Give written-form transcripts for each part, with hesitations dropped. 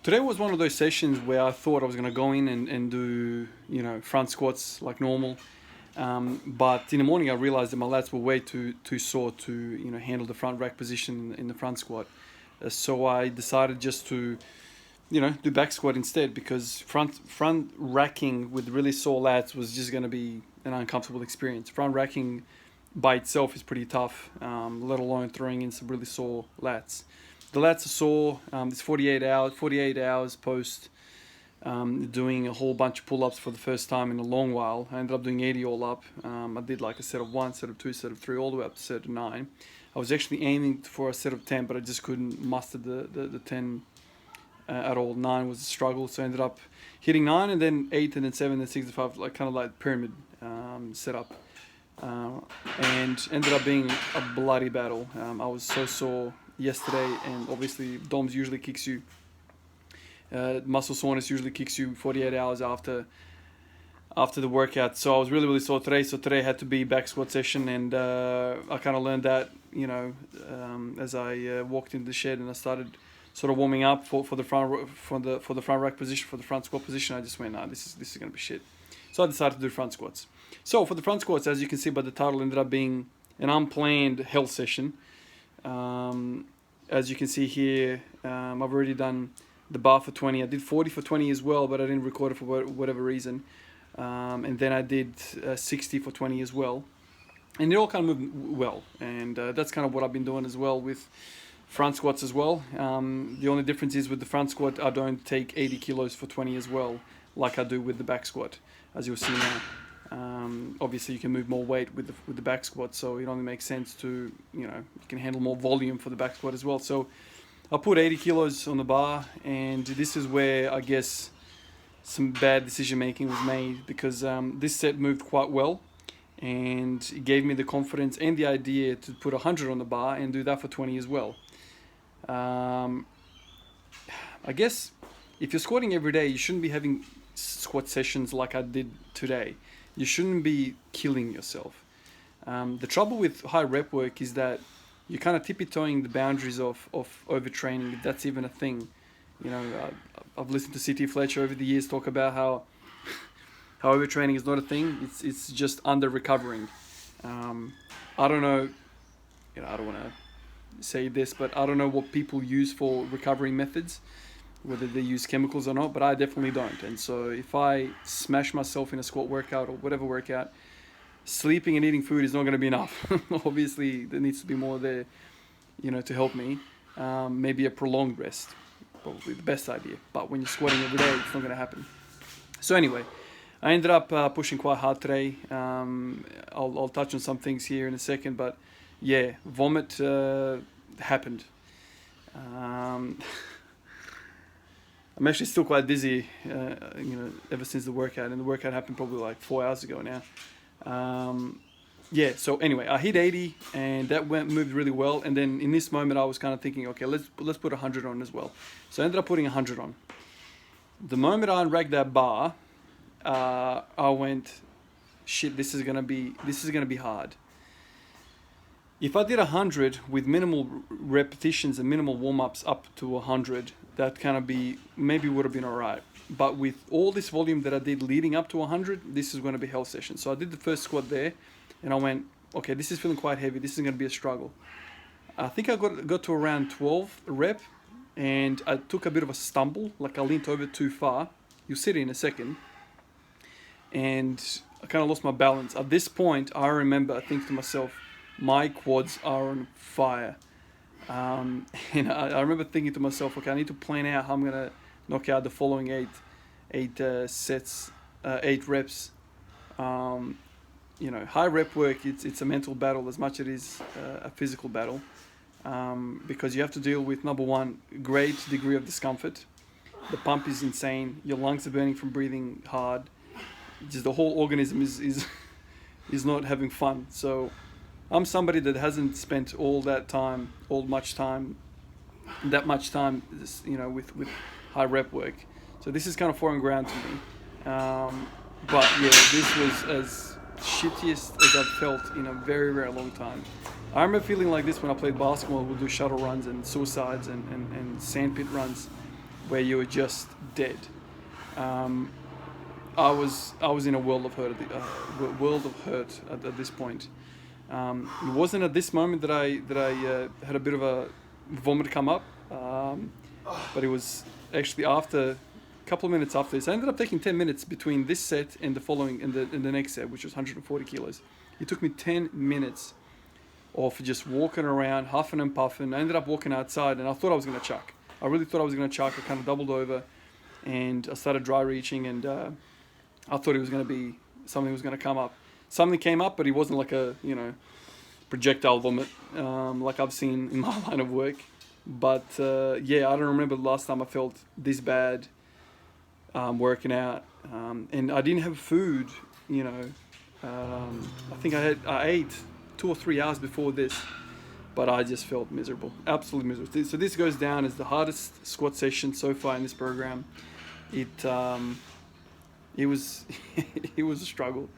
Today was one of those sessions where I thought I was going to go in and do, front squats like normal. But in the morning, I realized that my lats were way too sore to, handle the front rack position in the front squat. So I decided just to, do back squat instead, because front racking with really sore lats was just going to be an uncomfortable experience. Front racking by itself is pretty tough, let alone throwing in some really sore lats. The lats are sore. It's 48 hours post doing a whole bunch of pull-ups for the first time in a long while. I ended up doing 80 all up. I did like a set of 1, set of 2, set of 3, all the way up to set of 9. I was actually aiming for a set of 10, but I just couldn't muster the 10 at all. 9 was a struggle, so I ended up hitting 9 and then 8 and then 7 and then 6 and 5, like kind of like pyramid setup. And ended up being a bloody battle. I was so sore yesterday, and obviously DOMS usually kicks you, muscle soreness usually kicks you 48 hours after the workout. So I was really sore today. So today had to be back squat session, and I kind of learned that as I walked into the shed and I started sort of warming up for the front rack position, for the front squat position. I just went, nah, this is gonna be shit. So I decided to do front squats. So for the front squats, as you can see by the title, ended up being an unplanned hell session. As you can see here, I've already done the bar for 20. I did 40 for 20 as well, but I didn't record it for whatever reason. And then I did 60 for 20 as well. And they all kind of moved well. And that's kind of what I've been doing as well with front squats as well. The only difference is with the front squat, I don't take 80 kilos for 20 as well, like I do with the back squat, as you'll see now. Obviously you can move more weight with the back squat, so it only makes sense to, you can handle more volume for the back squat as well. So I put 80 kilos on the bar, and this is where I guess some bad decision making was made, because this set moved quite well, and it gave me the confidence and the idea to put 100 on the bar and do that for 20 as well. I guess if you're squatting every day, you shouldn't be having squat sessions like I did today. You shouldn't be killing yourself. The trouble with high rep work is that you're kind of tippy-toeing the boundaries of overtraining, if that's even a thing. I've listened to C.T. Fletcher over the years talk about how overtraining is not a thing. It's just under-recovering. I don't know, I don't want to say this, but I don't know what people use for recovery methods, whether they use chemicals or not, but I definitely don't. And so if I smash myself in a squat workout or whatever workout, sleeping and eating food is not going to be enough. Obviously, there needs to be more there, to help me. Maybe a prolonged rest, probably the best idea. But when you're squatting every day, it's not going to happen. So anyway, I ended up pushing quite hard today. I'll touch on some things here in a second, but yeah, vomit happened. I'm actually still quite dizzy, ever since the workout, and the workout happened probably like 4 hours ago now. So anyway, I hit 80, and that moved really well. And then in this moment, I was kind of thinking, okay, let's put 100 on as well. So I ended up putting 100 on. The moment I unracked that bar, I went, shit, this is gonna be hard. If I did 100 with minimal repetitions and minimal warm-ups up to 100, that kind of maybe would have been all right. But with all this volume that I did leading up to 100, this is going to be hell session. So I did the first squat there, and I went, okay, this is feeling quite heavy. This is going to be a struggle. I think I got to around 12 rep, and I took a bit of a stumble, like I leaned over too far. You'll see it in a second. And I kind of lost my balance. At this point, I remember thinking to myself, my quads are on fire. And I remember thinking to myself, okay, I need to plan out how I'm going to knock out the following eight sets, 8 reps. High rep work, it's a mental battle as much as it is a physical battle, because you have to deal with, number one, great degree of discomfort. The pump is insane. Your lungs are burning from breathing hard. Just the whole organism is not having fun. So I'm somebody that hasn't spent that much time, with high rep work. So this is kind of foreign ground to me. But yeah, this was as shittiest as I've felt in a very, very long time. I remember feeling like this when I played basketball. We'll do shuttle runs and suicides and sandpit runs. where you were just dead. I was in a world of hurt at this point. It wasn't at this moment that I had a bit of a vomit come up, but it was actually after a couple of minutes after this. I ended up taking 10 minutes between this set and the following and the next set, which was 140 kilos. It took me 10 minutes of just walking around, huffing and puffing. I ended up walking outside, and I thought I was going to chuck. I really thought I was going to chuck. I kind of doubled over, and I started dry reaching, and I thought it was going to be something was going to come up. Something came up, but it wasn't like a projectile vomit like I've seen in my line of work. But yeah, I don't remember the last time I felt this bad working out, and I didn't have food. I think I ate 2 or 3 hours before this, but I just felt miserable, absolutely miserable. So this goes down as the hardest squat session so far in this program. It was it was a struggle.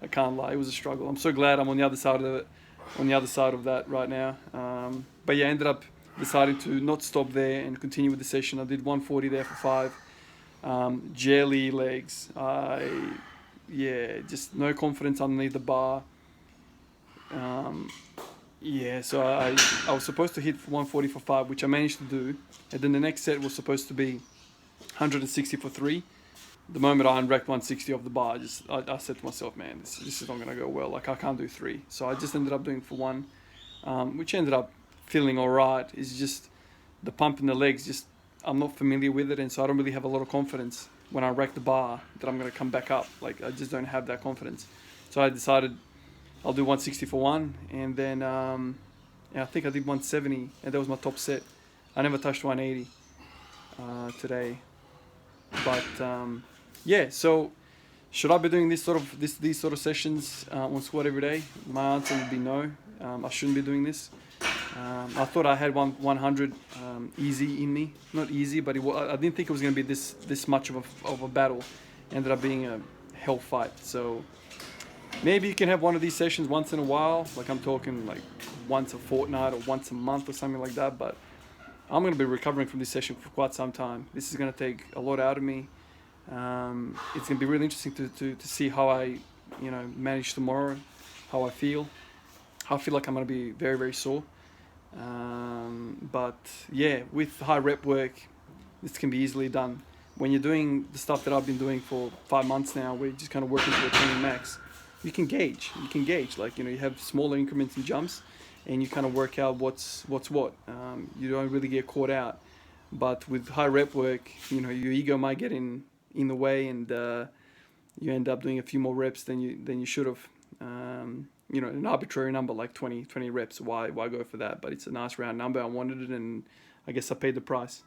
I can't lie, it was a struggle. I'm so glad I'm on the other side of it, that right now. But yeah, I ended up deciding to not stop there and continue with the session. I did 140 there for 5. Jelly legs. Just no confidence underneath the bar. So I was supposed to hit 140 for 5, which I managed to do. And then the next set was supposed to be 160 for 3. The moment I unracked 160 off the bar, I said to myself, man, this is not going to go well. Like, I can't do 3. So I just ended up doing for 1, which ended up feeling all right. It's just the pump in the legs, I'm not familiar with it, and so I don't really have a lot of confidence when I rack the bar that I'm going to come back up. Like, I just don't have that confidence. So I decided I'll do 160 for 1, and then I think I did 170, and that was my top set. I never touched 180 today. But yeah, so should I be doing these sort of sessions on squat every day? My answer would be no. I shouldn't be doing this. I thought I had 100 easy in me. Not easy, but I didn't think it was going to be this much of a battle. It ended up being a hell fight. So maybe you can have one of these sessions once in a while. Like, I'm talking like once a fortnight or once a month or something like that. But I'm going to be recovering from this session for quite some time. This is going to take a lot out of me. It's going to be really interesting to see how I manage tomorrow, how I feel. I feel like I'm going to be very, very sore. But yeah, with high rep work, this can be easily done. When you're doing the stuff that I've been doing for 5 months now, where you're just kind of working to a training max, you can gauge. Like, you have smaller increments and jumps, and you kind of work out what's what. You don't really get caught out. But with high rep work, your ego might get in the way, and you end up doing a few more reps than you should have. An arbitrary number like 20 reps. Why go for that? But it's a nice round number. I wanted it, and I guess I paid the price.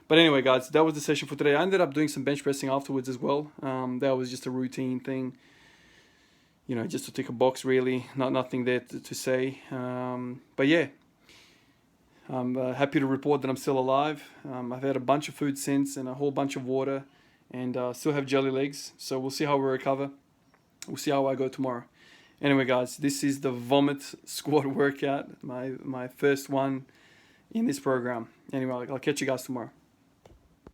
But anyway, guys, that was the session for today. I ended up doing some bench pressing afterwards as well. That was just a routine thing. Just to tick a box, really. Nothing there to say. But yeah, I'm happy to report that I'm still alive. I've had a bunch of food since, and a whole bunch of water, and still have jelly legs. So we'll see how we recover. We'll see how I go tomorrow. Anyway, guys, this is the vomit squat workout, my first one in this program. Anyway, I'll catch you guys tomorrow.